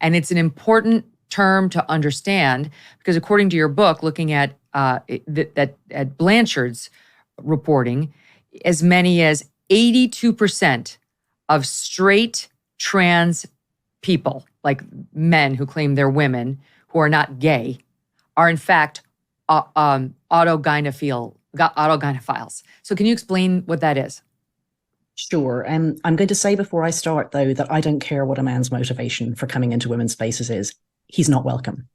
And it's an important term to understand because according to your book, looking at at Blanchard's reporting, as many as 82% of straight trans people, like men who claim they're women, who are not gay, are in fact autogynephiles. So can you explain what that is? Sure. I'm going to say before I start, though, that I don't care what a man's motivation for coming into women's spaces is. He's not welcome.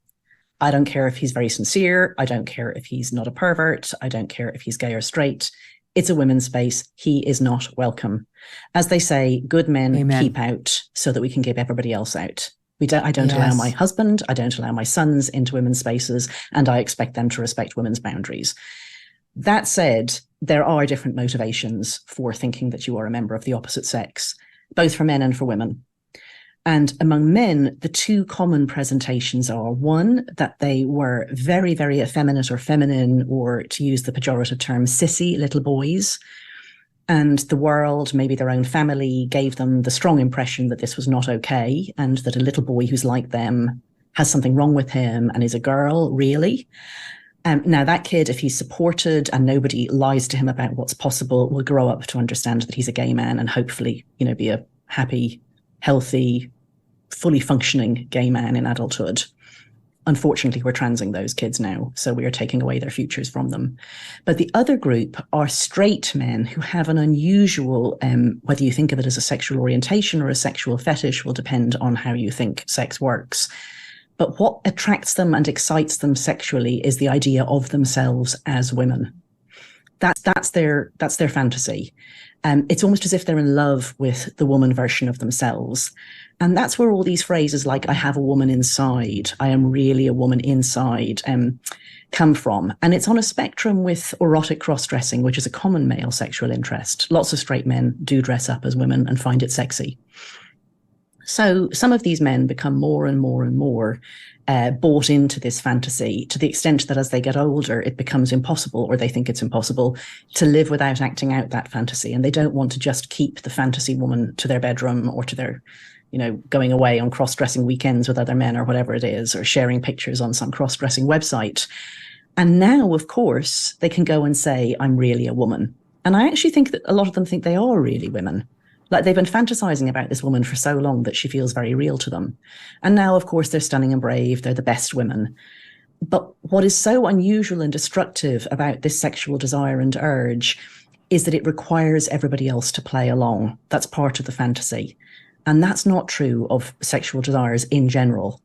I don't care if he's very sincere. I don't care if he's not a pervert. I don't care if he's gay or straight. It's a women's space. He is not welcome. As they say, good men Amen. Keep out so that we can keep everybody else out. I don't allow my husband, I don't allow my sons into women's spaces, and I expect them to respect women's boundaries. That said, there are different motivations for thinking that you are a member of the opposite sex, both for men and for women. And among men, the two common presentations are, one, that they were very, very effeminate or feminine, or to use the pejorative term, sissy little boys. And the world, maybe their own family, gave them the strong impression that this was not okay, and that a little boy who's like them has something wrong with him and is a girl, really. Now, that kid, if he's supported and nobody lies to him about what's possible, will grow up to understand that he's a gay man and hopefully, be a happy, healthy, fully functioning gay man in adulthood. Unfortunately, we're transing those kids now, so we are taking away their futures from them. But the other group are straight men who have an unusual, whether you think of it as a sexual orientation or a sexual fetish will depend on how you think sex works. But what attracts them and excites them sexually is the idea of themselves as women. That's their fantasy. It's almost as if they're in love with the woman version of themselves. And that's where all these phrases like, I have a woman inside, I am really a woman inside, come from. And it's on a spectrum with erotic cross-dressing, which is a common male sexual interest. Lots of straight men do dress up as women and find it sexy. So some of these men become more and more and more bought into this fantasy to the extent that as they get older, it becomes impossible, or they think it's impossible, to live without acting out that fantasy. And they don't want to just keep the fantasy woman to their bedroom or to their, going away on cross-dressing weekends with other men or whatever it is, or sharing pictures on some cross-dressing website. And now, of course, they can go and say, I'm really a woman. And I actually think that a lot of them think they are really women. Like they've been fantasizing about this woman for so long that she feels very real to them. And now, of course, they're stunning and brave. They're the best women. But what is so unusual and destructive about this sexual desire and urge is that it requires everybody else to play along. That's part of the fantasy. And that's not true of sexual desires in general.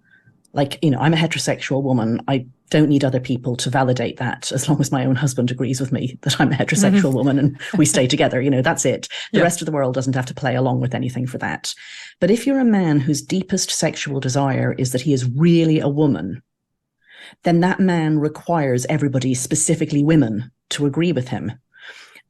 Like, I'm a heterosexual woman. I don't need other people to validate that as long as my own husband agrees with me that I'm a heterosexual woman and we stay together. That's it. The rest of the world doesn't have to play along with anything for that. But if you're a man whose deepest sexual desire is that he is really a woman, then that man requires everybody, specifically women, to agree with him.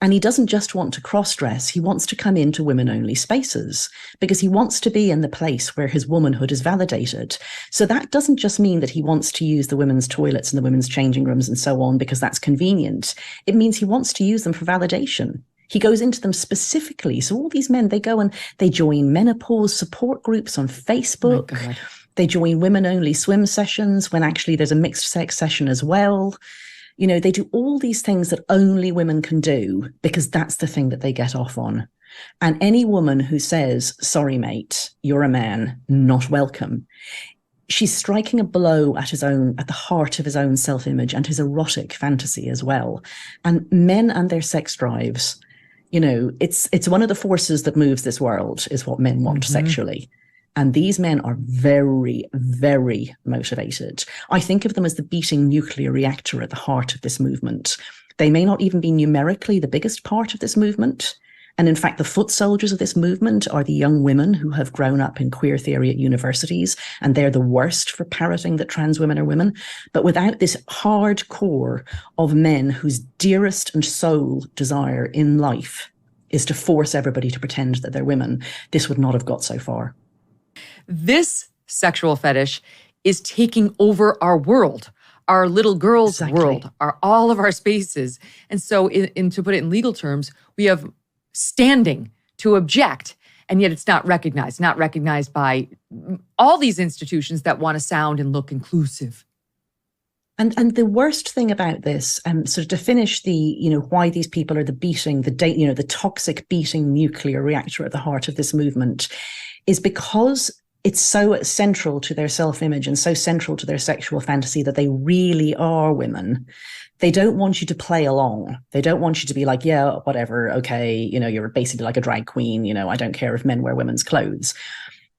And he doesn't just want to cross-dress, he wants to come into women-only spaces because he wants to be in the place where his womanhood is validated. So that doesn't just mean that he wants to use the women's toilets and the women's changing rooms and so on because that's convenient. It means he wants to use them for validation. He goes into them specifically. So all these men, they go and they join menopause support groups on Facebook. Oh, they join women-only swim sessions when actually there's a mixed sex session as well. They do all these things that only women can do because that's the thing that they get off on. And any woman who says, sorry, mate, you're a man, not welcome, she's striking a blow at the heart of his own self-image and his erotic fantasy as well. And men and their sex drives, it's one of the forces that moves this world is what men want sexually. And these men are very, very motivated. I think of them as the beating nuclear reactor at the heart of this movement. They may not even be numerically the biggest part of this movement. And in fact, the foot soldiers of this movement are the young women who have grown up in queer theory at universities, and they're the worst for parroting that trans women are women. But without this hard core of men whose dearest and sole desire in life is to force everybody to pretend that they're women, this would not have got so far. This sexual fetish is taking over our world, our little girls' world, all of our spaces. And so to put it in legal terms, we have standing to object And yet it's not recognized by all these institutions that want to sound and look inclusive. And the worst thing about this, sort of to finish the, why these people are the toxic beating nuclear reactor at the heart of this movement, is because it's so central to their self-image and so central to their sexual fantasy that they really are women. They don't want you to play along. They don't want you to be like, yeah, whatever, okay, you're basically like a drag queen, I don't care if men wear women's clothes.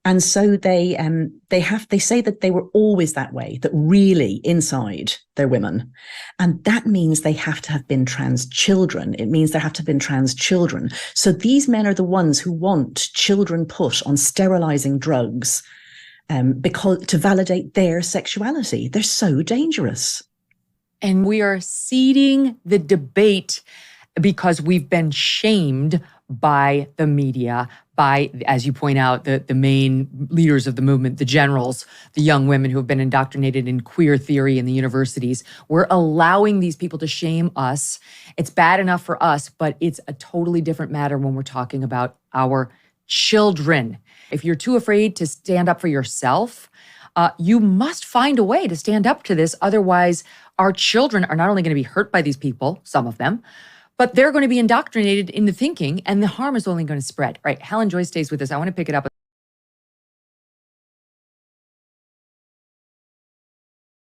And so they say that they were always that way, that really inside they're women. And that means they have to have been trans children. It means there have to have been trans children. So these men are the ones who want children put on sterilizing drugs because to validate their sexuality. They're so dangerous. And we are seeding the debate because we've been shamed by the media, by, as you point out, the main leaders of the movement, the generals, the young women who have been indoctrinated in queer theory in the universities. We're allowing these people to shame us. It's bad enough for us, but it's a totally different matter when we're talking about our children. If you're too afraid to stand up for yourself, you must find a way to stand up to this. Otherwise, our children are not only going to be hurt by these people, some of them, but they're going to be indoctrinated into thinking, and the harm is only going to spread. All right, Helen Joy stays with us. I want to pick it up.